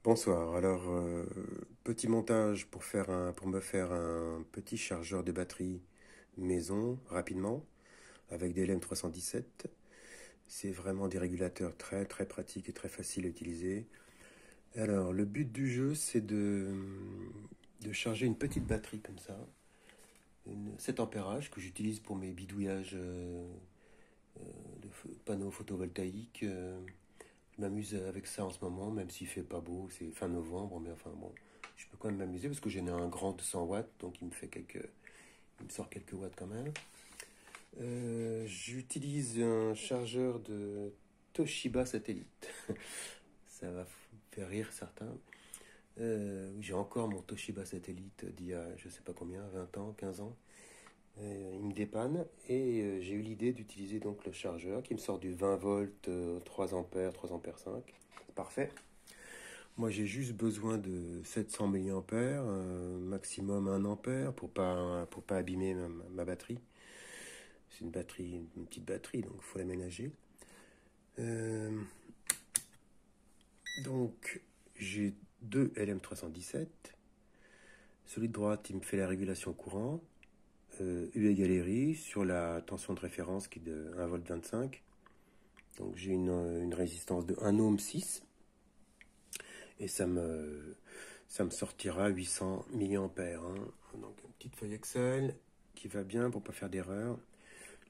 Bonsoir. Alors, petit montage pour me faire un petit chargeur de batterie maison rapidement avec des LM317. C'est vraiment des régulateurs très très pratiques et très faciles à utiliser. Alors, le but du jeu, c'est de charger une petite batterie comme ça, 7 ampérages que j'utilise pour mes bidouillages de panneaux photovoltaïques. Je m'amuse avec ça en ce moment, même s'il fait pas beau, c'est fin novembre, mais enfin bon, je peux quand même m'amuser parce que j'en ai un grand de 100 watts, donc il me sort quelques watts quand même. J'utilise un chargeur de Toshiba Satellite. Ça va faire rire certains. J'ai encore mon Toshiba Satellite d'il y a je sais pas combien, 20 ans, 15 ans. Il me dépanne et j'ai eu l'idée d'utiliser donc le chargeur qui me sort du 20 volts, 3 ampères, 3 ampères 5. Parfait. Moi j'ai juste besoin de 700 milliampères, maximum 1 ampère pour pas abîmer ma batterie. C'est une petite batterie, donc il faut l'aménager. Donc j'ai deux LM317. Celui de droite il me fait la régulation courant. U égale RI sur la tension de référence qui est de 1,25 V. Donc j'ai une résistance de 1 ohm 6 et ça me sortira 800 milliampères. Donc une petite feuille Excel qui va bien pour pas faire d'erreur.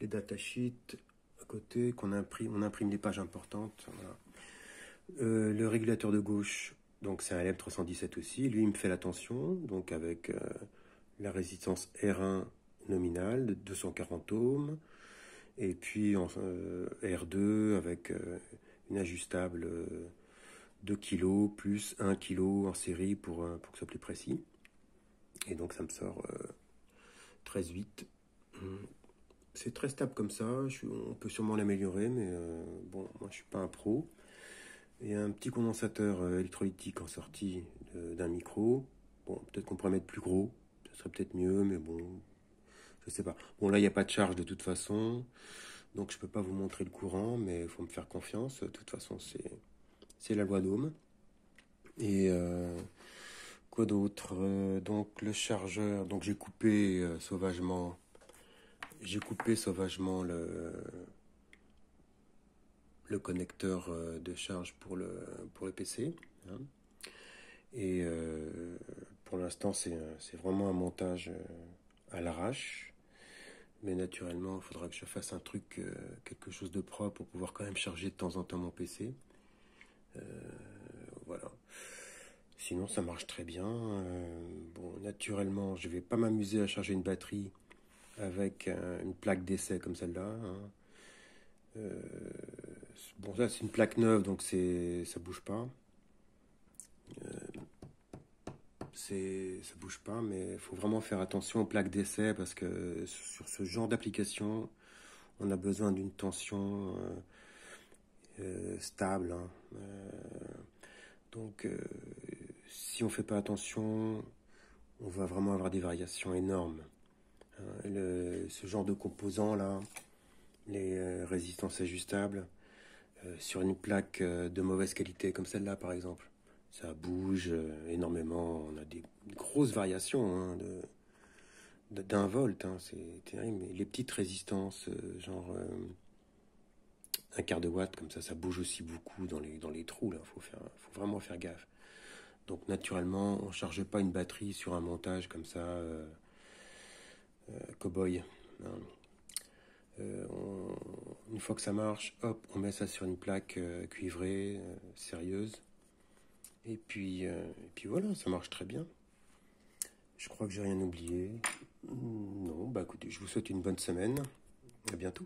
Les datasheets à côté on imprime des pages importantes. Voilà. Le régulateur de gauche, donc c'est un LM317 aussi. Lui il me fait la tension, donc avec la résistance R1 nominale de 240 ohms et puis R2 avec une ajustable 2 kg plus 1 kg en série pour que ce soit plus précis. Et donc ça me sort 13,8. C'est très stable comme ça, on peut sûrement l'améliorer, mais bon, moi je suis pas un pro. Il y a un petit condensateur électrolytique en sortie d'un micro. Bon, peut-être qu'on pourrait mettre plus gros, ça serait peut-être mieux, mais bon, je sais pas. Bon, là, il n'y a pas de charge de toute façon, donc je peux pas vous montrer le courant, mais il faut me faire confiance. De toute façon, c'est la loi d'Ohm. Et quoi d'autre? Donc le chargeur, donc j'ai coupé sauvagement le connecteur de charge pour le PC. Hein. Et pour l'instant, c'est vraiment un montage à l'arrache. Mais naturellement, il faudra que je fasse un truc, quelque chose de propre pour pouvoir quand même charger de temps en temps mon PC. Voilà. Sinon, ça marche très bien. Bon, naturellement, je vais pas m'amuser à charger une batterie avec une plaque d'essai comme celle-là. Bon, ça, c'est une plaque neuve, donc ça bouge pas. Ça bouge pas, mais il faut vraiment faire attention aux plaques d'essai parce que sur ce genre d'application, on a besoin d'une tension stable. Donc, si on fait pas attention, on va vraiment avoir des variations énormes. Ce genre de composants là, les résistances ajustables, sur une plaque de mauvaise qualité comme celle-là par exemple, ça bouge énormément. On a des grosses variations d'un volt, c'est terrible. Mais les petites résistances, genre un quart de watt, comme ça bouge aussi beaucoup dans les trous. Là, faut vraiment faire gaffe. Donc naturellement, on charge pas une batterie sur un montage comme ça, cow-boy. Une fois que ça marche, hop, on met ça sur une plaque cuivrée, sérieuse. Et puis voilà, ça marche très bien. Je crois que j'ai rien oublié. Non, bah écoutez, je vous souhaite une bonne semaine. À bientôt.